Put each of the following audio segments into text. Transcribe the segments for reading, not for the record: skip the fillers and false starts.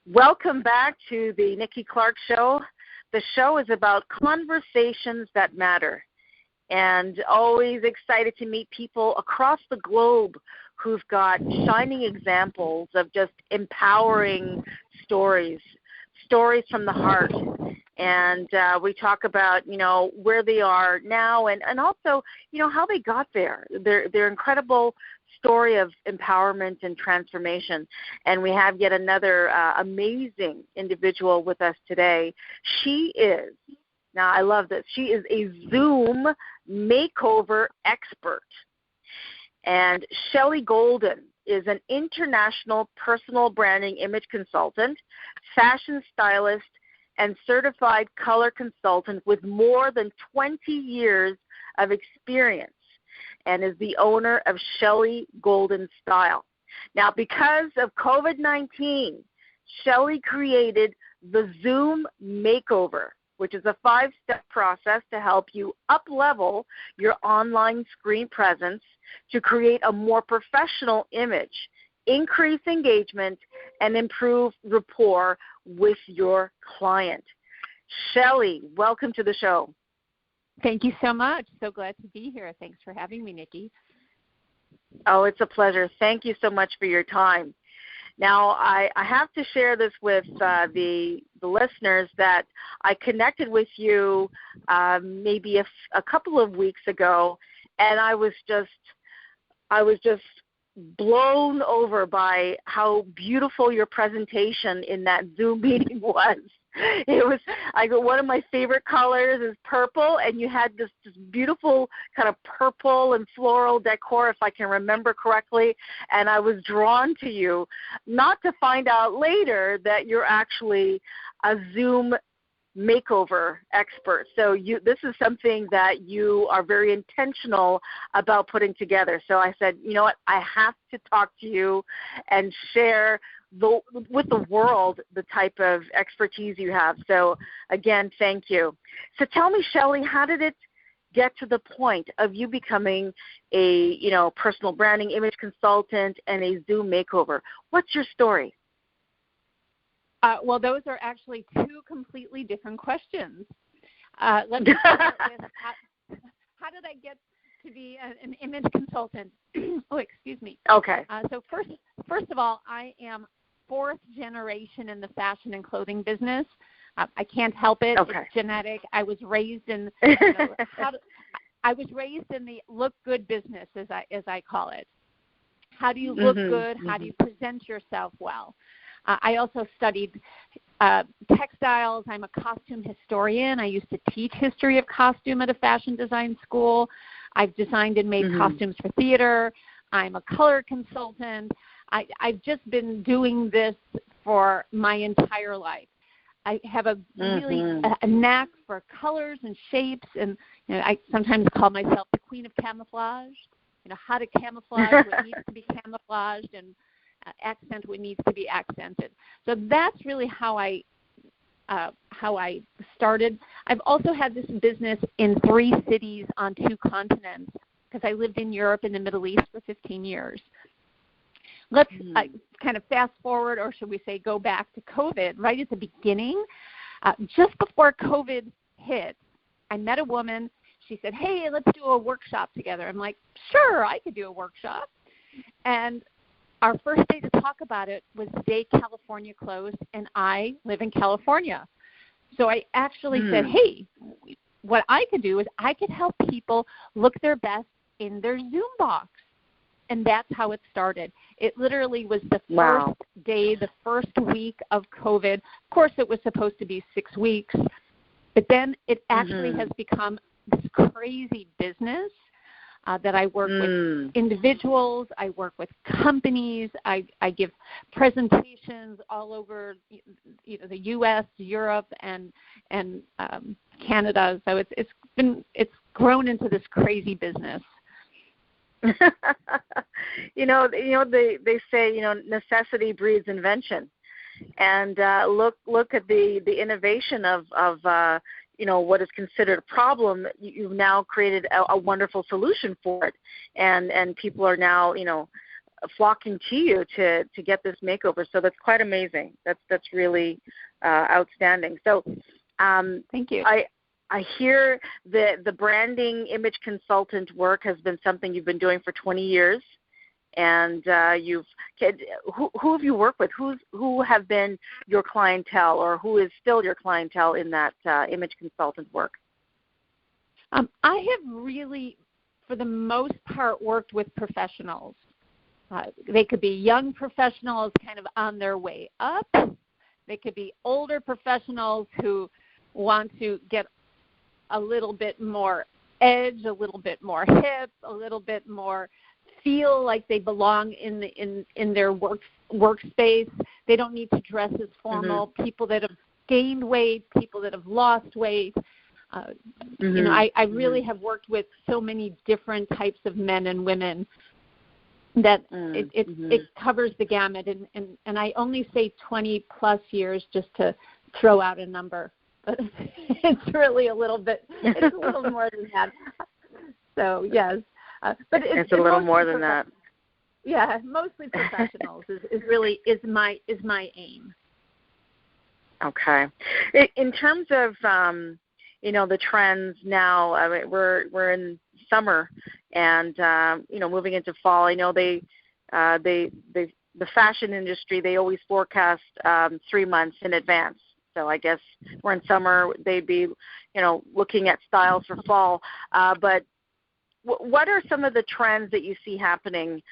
Welcome back to the Nikki Clarke Show. The show is about conversations that matter, and always excited to meet people across the globe who've got shining examples of just empowering stories from the heart. And we talk about, where they are now and also, how they got there, their incredible story of empowerment and transformation. And we have yet another amazing individual with us today. She is, now I love this, she is a Zoom Makeover expert. And Shelley Golden is an international personal branding image consultant, fashion stylist, and certified color consultant with more than 20 years of experience, and is the owner of Shelley Golden Style. Now, because of COVID-19, Shelley created the Zoom Makeover, which is a 5-step process to help you up-level your online screen presence to create a more professional image, increase engagement, and improve rapport with your client. Shelley, welcome to the show. Thank you so much. So glad to be here. Thanks for having me, Nikki. Oh, it's a pleasure. Thank you so much for your time. Now, I have to share this with the listeners that I connected with you maybe a couple of weeks ago, and I was just blown over by how beautiful your presentation in that Zoom meeting was. It was, one of my favorite colors is purple, and you had this beautiful kind of purple and floral decor, if I can remember correctly, and I was drawn to you, not to find out later that you're actually a Zoom makeover expert. So this is something that you are very intentional about putting together. So I said, you know what, I have to talk to you and share with the world the type of expertise you have. So again, thank you. So tell me, Shelley, how did it get to the point of you becoming a personal branding image consultant and a Zoom makeover? What's your story? Well, those are actually two completely different questions. Let me start with how did I get to be an image consultant? Oh, excuse me. Okay. So first of all, I am 4th generation in the fashion and clothing business. I can't help it. Okay. It's genetic. I was raised in I was raised in the look good business, as I call it. How do you look good? How do you present yourself well? I also studied textiles. I'm a costume historian. I used to teach history of costume at a fashion design school. I've designed and made costumes for theater. I'm a color consultant. I've just been doing this for my entire life. I have a really a knack for colors and shapes, and I sometimes call myself the queen of camouflage. How to camouflage what needs to be camouflaged and accent what needs to be accented. So that's really how I started. I've also had this business in 3 cities on 2 continents because I lived in Europe and the Middle East for 15 years. Let's kind of fast forward, or should we say go back to COVID, right at the beginning. Just before COVID hit, I met a woman. She said, hey, let's do a workshop together. I'm like, sure, I could do a workshop. And our first day to talk about it was the day California closed, and I live in California. So I actually said, hey, what I could do is I could help people look their best in their Zoom box. And that's how it started. It literally was the first day, the first week of COVID. Of course, it was supposed to be 6 weeks, but then it actually has become this crazy business that I work with individuals, I work with companies, I give presentations all over the U.S., Europe, and Canada. So it's grown into this crazy business. They say necessity breeds invention, and look at the innovation of what is considered a problem. You've now created a wonderful solution for it, and people are now flocking to you to get this makeover. So that's quite amazing. That's really outstanding. So thank you. I hear the branding image consultant work has been something you've been doing for 20 years. And who have you worked with? Who have been your clientele, or who is still your clientele in that image consultant work? I have really, for the most part, worked with professionals. They could be young professionals kind of on their way up. They could be older professionals who want to get a little bit more edge, a little bit more hip, a little bit more feel like they belong in their workspace. They don't need to dress as formal. Mm-hmm. People that have gained weight, people that have lost weight. You know, I really have worked with so many different types of men and women that it covers the gamut. And I only say 20 plus years just to throw out a number, but it's really a little more than that. So yes, but it's a little more than that. Yeah, mostly professionals is my aim. Okay. In terms of the trends now, I mean, we're in summer and moving into fall. I know the fashion industry, they always forecast 3 months in advance. So I guess we're in summer, they'd be looking at styles for fall. But what are some of the trends that you see happening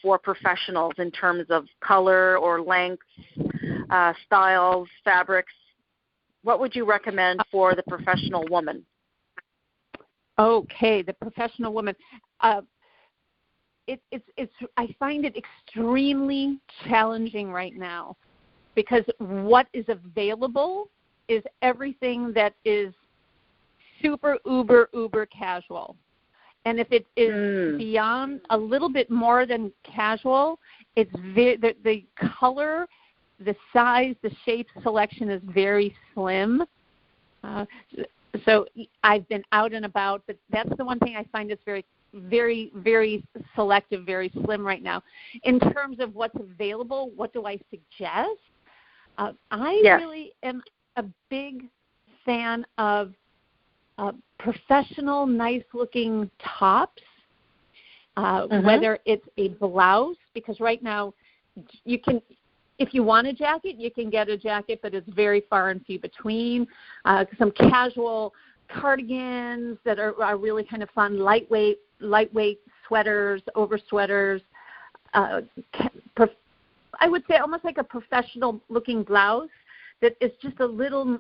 for professionals in terms of color or length, styles, fabrics? What would you recommend for the professional woman? Okay, the professional woman. I find it extremely challenging right now because what is available is everything that is super, uber casual. And if it is beyond a little bit more than casual, it's the color, the size, the shape selection is very slim. So I've been out and about, but that's the one thing I find is very, very, very selective, very slim right now. In terms of what's available, what do I suggest? I really am a big fan of professional, nice-looking tops, whether it's a blouse, because right now you can, if you want a jacket, you can get a jacket, but it's very far and few between. Some casual cardigans that are really kind of fun, lightweight sweaters, over sweaters. I would say almost like a professional-looking blouse that is just a little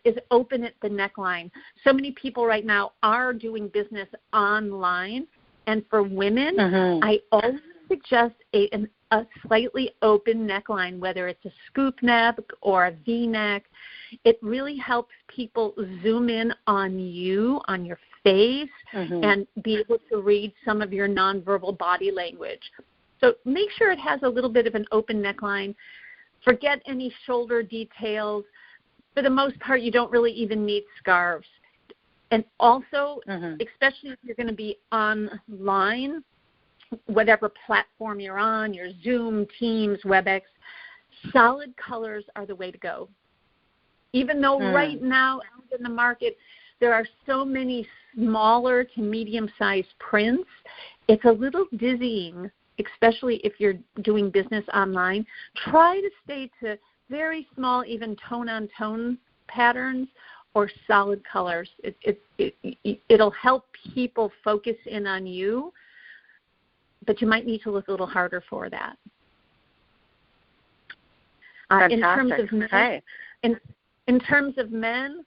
is open at the neckline. So many people right now are doing business online, and for women, I always suggest a slightly open neckline, whether it's a scoop neck or a V-neck. It really helps people zoom in on you, on your face, and be able to read some of your nonverbal body language. So make sure it has a little bit of an open neckline. Forget any shoulder details. For the most part, you don't really even need scarves. And also, especially if you're going to be online, whatever platform you're on, your Zoom, Teams, WebEx, solid colors are the way to go. Even though right now out in the market, there are so many smaller to medium-sized prints, it's a little dizzying, especially if you're doing business online. Try to stay to very small, even tone-on-tone patterns or solid colors. It'll help people focus in on you, but you might need to look a little harder for that. In terms of men, in terms of men,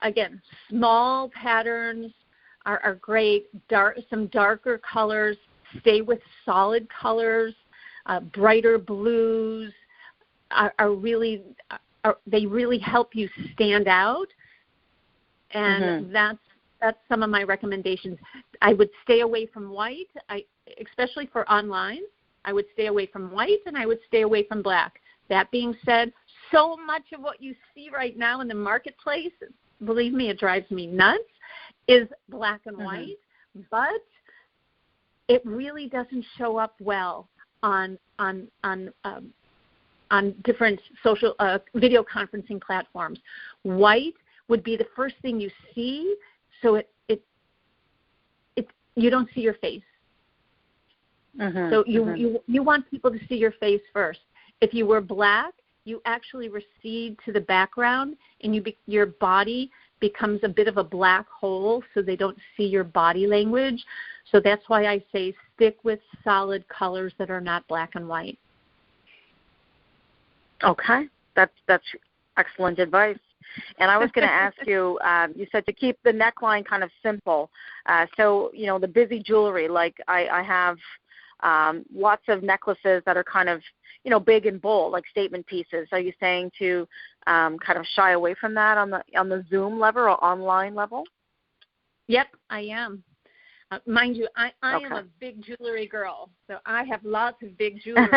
again, small patterns are great. Some darker colors. Stay with solid colors. Brighter blues they really help you stand out, and that's some of my recommendations. I would stay away from white, especially for online. I would stay away from white, and I would stay away from black. That being said, so much of what you see right now in the marketplace, believe me, it drives me nuts, is black and white. But it really doesn't show up well on different social video conferencing platforms. White would be the first thing you see, so you don't see your face. So you want people to see your face first. If you wear black, you actually recede to the background, and your body becomes a bit of a black hole, so they don't see your body language. So that's why I say stick with solid colors that are not black and white. Okay, that's excellent advice. And I was going to ask you, you said to keep the neckline kind of simple. So, the busy jewelry, like I have lots of necklaces that are kind of, big and bold, like statement pieces. Are you saying to kind of shy away from that on the Zoom level or online level? Yep, I am. Mind you, I am a big jewelry girl, so I have lots of big jewelry.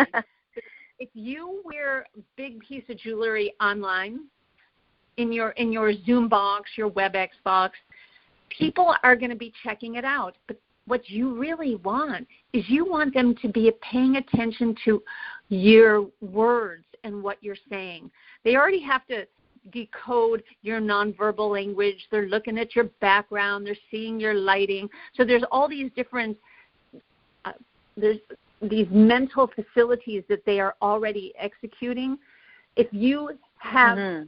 If you wear a big piece of jewelry online, in your Zoom box, your WebEx box, people are going to be checking it out. But what you really want is you want them to be paying attention to your words and what you're saying. They already have to decode your nonverbal language. They're looking at your background. They're seeing your lighting. So there's all these different there's these mental facilities that they are already executing. If you have a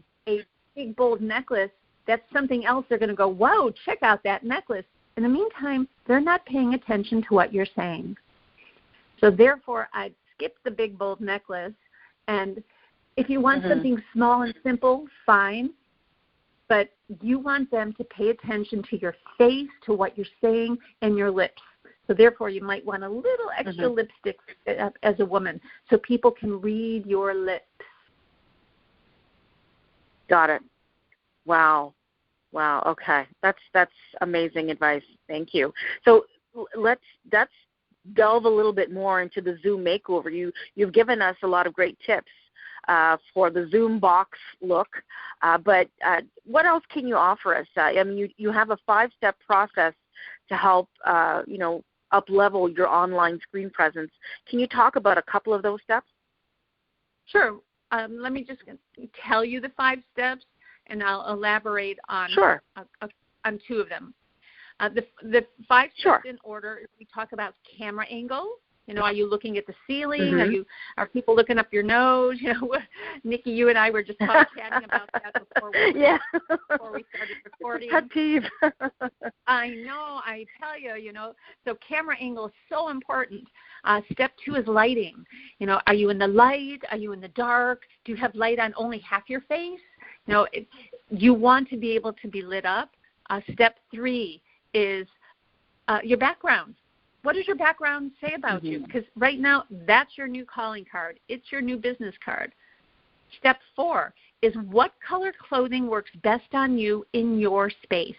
big, bold necklace, that's something else they're going to go, whoa, check out that necklace. In the meantime, they're not paying attention to what you're saying. So therefore, I'd skip the big, bold necklace. And if you want something small and simple, fine. But you want them to pay attention to your face, to what you're saying, and your lips. So therefore, you might want a little extra lipstick as a woman so people can read your lips. Got it. Wow. Okay. That's amazing advice. Thank you. So let's delve a little bit more into the Zoom makeover. You've given us a lot of great tips for the Zoom box look, but what else can you offer us? I mean, you have a 5-step process to help up-level your online screen presence. Can you talk about a couple of those steps? Sure. Let me just tell you the 5 steps, and I'll elaborate on on 2 of them. The 5 steps in order, we talk about camera angle. Are you looking at the ceiling? Are people looking up your nose? Nikki, you and I were just chatting about that before we started recording. Pet peeve. I know, I tell you, so camera angle is so important. Step 2 is lighting. Are you in the light? Are you in the dark? Do you have light on only half your face? You want to be able to be lit up. Step 3 is your background. What does your background say about you? Because right now, that's your new calling card. It's your new business card. Step 4 is what color clothing works best on you in your space.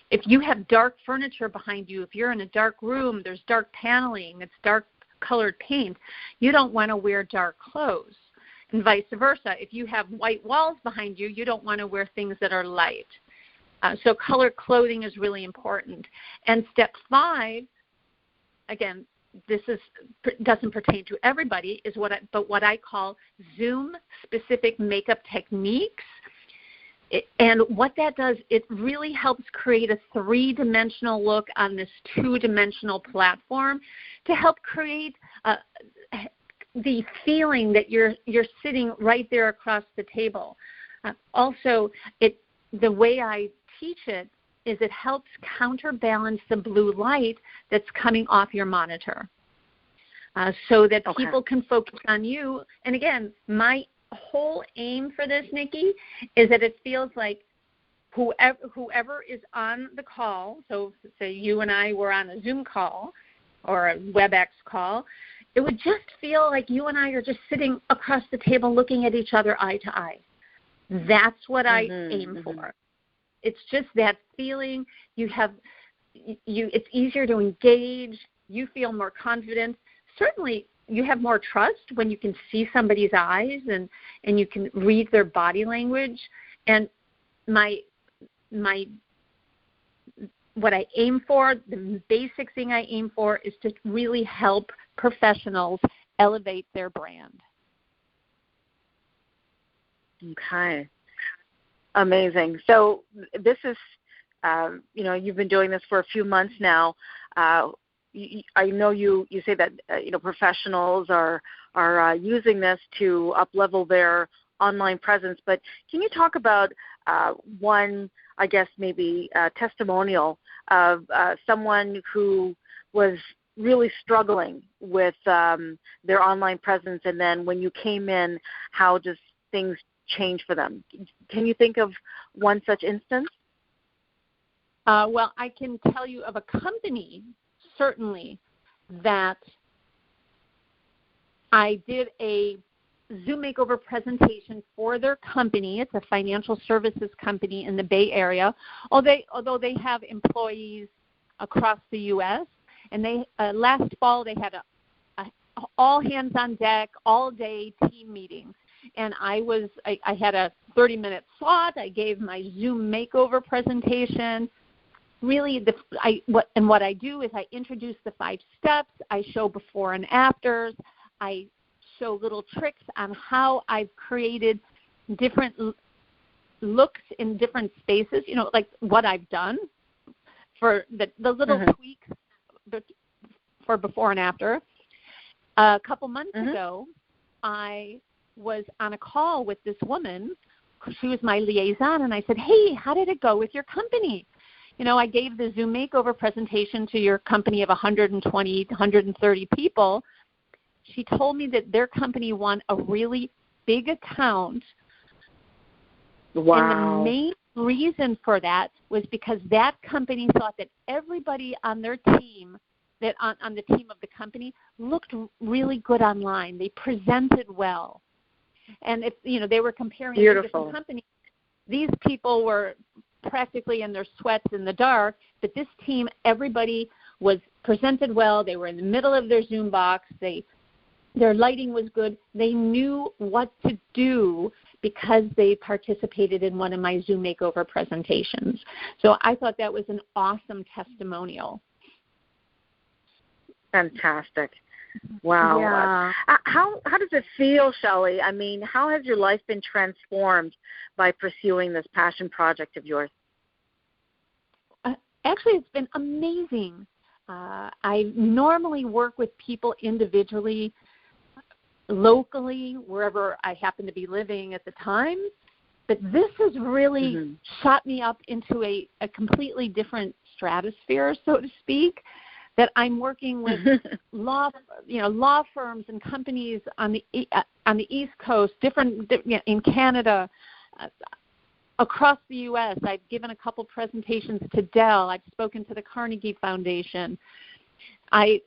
If you have dark furniture behind you, if you're in a dark room, there's dark paneling, it's dark colored paint, you don't want to wear dark clothes. And vice versa. If you have white walls behind you, you don't want to wear things that are light. So color clothing is really important. And step 5, again, this doesn't pertain to everybody, but what I call Zoom-specific makeup techniques. And what that does, it really helps create a 3-dimensional look on this 2-dimensional platform to help create the feeling that you're sitting right there across the table. Also, the way I teach it is it helps counterbalance the blue light that's coming off your monitor so that people can focus on you. And again, my whole aim for this, Nikki, is that it feels like whoever is on the call, so say you and I were on a Zoom call or a WebEx call, it would just feel like you and I are just sitting across the table looking at each other eye to eye. That's what I aim for. It's just that feeling. It's easier to engage. You feel more confident. Certainly, you have more trust when you can see somebody's eyes and you can read their body language. And my what I aim for, the basic thing I aim for is to really help professionals elevate their brand. Okay. Amazing. So this is, you've been doing this for a few months now. I know you say that, professionals are using this to up-level their online presence, but can you talk about one, I guess, maybe testimonial of someone who was really struggling with their online presence, and then when you came in, how does things change for them? Can you think of one such instance? Well, I can tell you of a company, certainly, that I did a Zoom Makeover presentation for their company. It's a financial services company in the Bay Area, although they have employees across the U.S. And they last fall they had a all hands on deck, all day team meetings. And I had a 30-minute slot. I gave my Zoom Makeover presentation. Really, what I do is I introduce the 5 steps. I show before and afters. I show little tricks on how I've created different looks in different spaces, like what I've done for the little tweaks for before and after. A couple months ago, I was on a call with this woman. She was my liaison, and I said, hey, how did it go with your company? I gave the Zoom Makeover presentation to your company of 120, 130 people. She told me that their company won a really big account. Wow. And the main reason for that was because that company thought that everybody on their team, that on the team of the company, looked really good online. They presented well. And if they were comparing different companies, these people were practically in their sweats in the dark, but this team, everybody was presented well. They were in the middle of their Zoom box. Their lighting was good. They knew what to do because they participated in one of my Zoom Makeover presentations. So I thought that was an awesome testimonial. Fantastic. Wow. Yeah. How does it feel, Shelley? I mean, how has your life been transformed by pursuing this passion project of yours? Actually, it's been amazing. I normally work with people individually, locally, wherever I happen to be living at the time. But this has really shot me up into a completely different stratosphere, so to speak, that I'm working with law firms and companies on the East Coast, in Canada, across the U.S. I've given a couple presentations to Dell. I've spoken to the Carnegie Foundation. I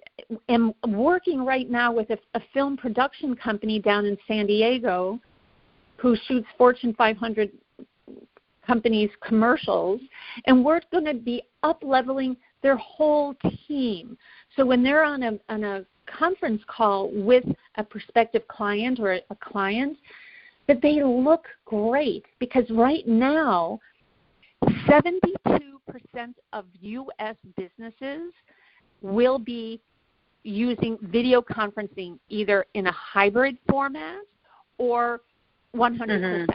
am working right now with a film production company down in San Diego who shoots Fortune 500 companies' commercials, and we're going to be up-leveling their whole team. So when they're on a conference call with a prospective client or a client, that they look great, because right now 72% of U.S. businesses will be using video conferencing either in a hybrid format or 100%.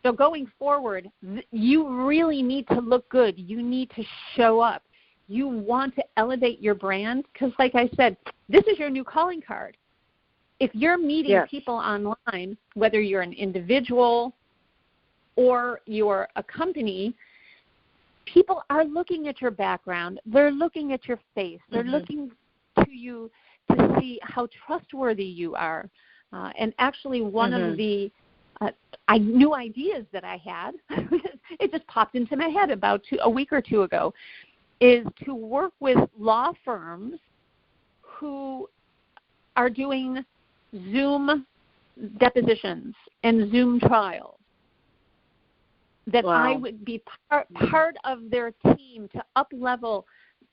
So going forward, you really need to look good. You need to show up. You want to elevate your brand because, like I said, this is your new calling card. If you're meeting people online, whether you're an individual or you're a company, people are looking at your background. They're looking at your face. They're looking to you to see how trustworthy you are. And actually one of the new ideas that I had, it just popped into my head about a week or two ago, is to work with law firms who are doing Zoom depositions and Zoom trials, that I would be part of their team to up-level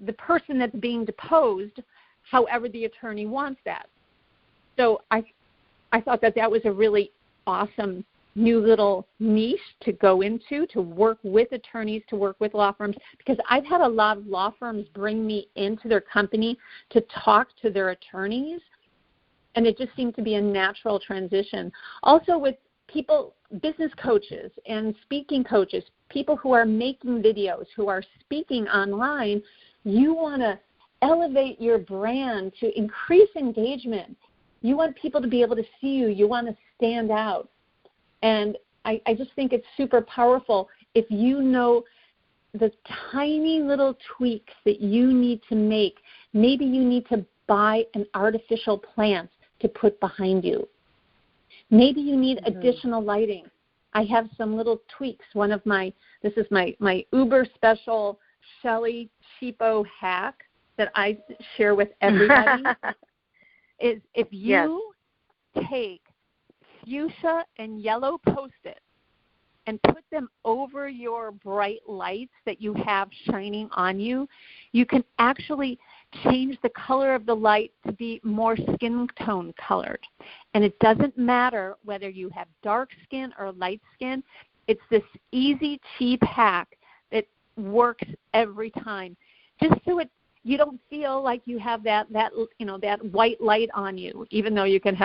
the person that's being deposed however the attorney wants that. So I thought that was a really awesome new little niche to go into, to work with attorneys, to work with law firms, because I've had a lot of law firms bring me into their company to talk to their attorneys, and it just seemed to be a natural transition. Also with people, business coaches and speaking coaches, people who are making videos, who are speaking online, you want to elevate your brand to increase engagement. You want people to be able to see you. You want to stand out. And I just think it's super powerful if you know the tiny little tweaks that you need to make. Maybe you need to buy an artificial plant to put behind you. Maybe you need additional lighting. I have some little tweaks. This is my uber special Shelley cheapo hack that I share with everybody. Is if you take fuchsia and yellow Post-its and put them over your bright lights that you have shining on you, you can actually change the color of the light to be more skin tone colored. And it doesn't matter whether you have dark skin or light skin. It's this easy, cheap hack that works every time, just so you don't feel like you have that white light on you, even though you can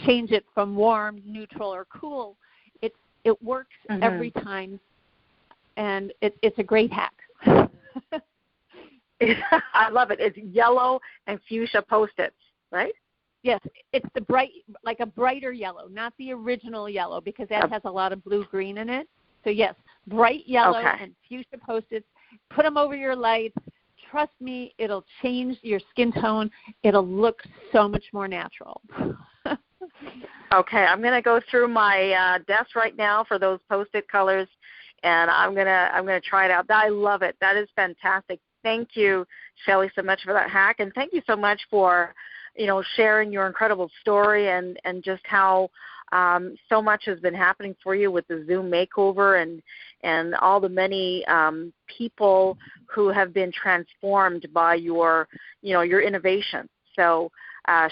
change it from warm, neutral, or cool. It works every time, and it's a great hack. I love it. It's yellow and fuchsia Post-its, right? Yes, it's like a brighter yellow, not the original yellow, because that has a lot of blue-green in it. So yes, bright yellow and fuchsia Post-its. Put them over your lights. Trust me, it'll change your skin tone. It'll look so much more natural. Okay, I'm going to go through my desk right now for those Post-it colors, and I'm gonna try it out. I love it. That is fantastic. Thank you, Shelley, so much for that hack, and thank you so much for sharing your incredible story and just how so much has been happening for you with the Zoom Makeover and all the many people who have been transformed by your innovation. So,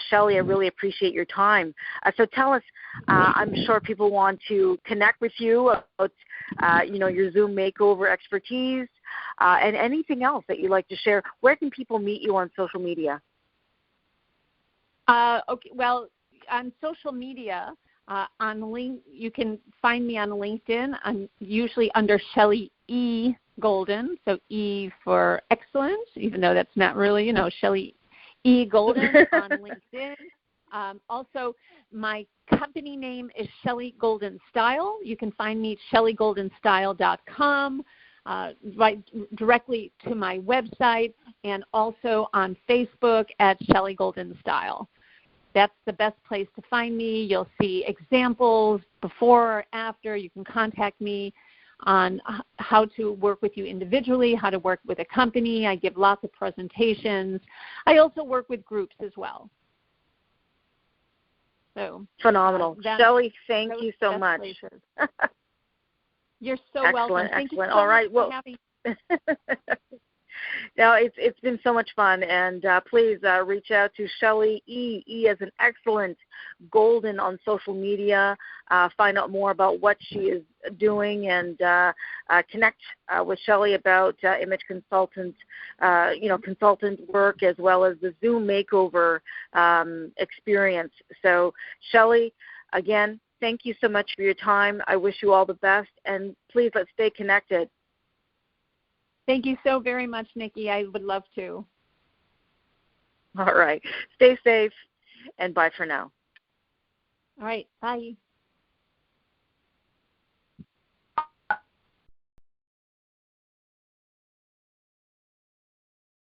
Shelley, I really appreciate your time. So tell us, I'm sure people want to connect with you about, your Zoom Makeover expertise and anything else that you'd like to share. Where can people meet you on social media? Okay, well, on social media, you can find me on LinkedIn. I'm usually under Shelley E. Golden, so E for excellence, even though that's not really, Shelley E. Golden on LinkedIn. Also, my company name is Shelley Golden Style. You can find me at shelleygoldenstyle.com, right directly to my website, and also on Facebook at Shelley Golden Style. That's the best place to find me. You'll see examples before or after. You can contact me on how to work with you individually, how to work with a company. I give lots of presentations. I also work with groups as well. So phenomenal. Shelley, thank you so much. You're so welcome. Thank you so All right. much for having me. Now, it's been so much fun, and please reach out to Shelley E as an excellent Golden on social media. Find out more about what she is doing, and connect with Shelley about image consultant work, as well as the Zoom Makeover experience. So, Shelley, again, thank you so much for your time. I wish you all the best, and please let's stay connected. Thank you so very much, Nikki. I would love to. All right. Stay safe, and bye for now. All right. Bye.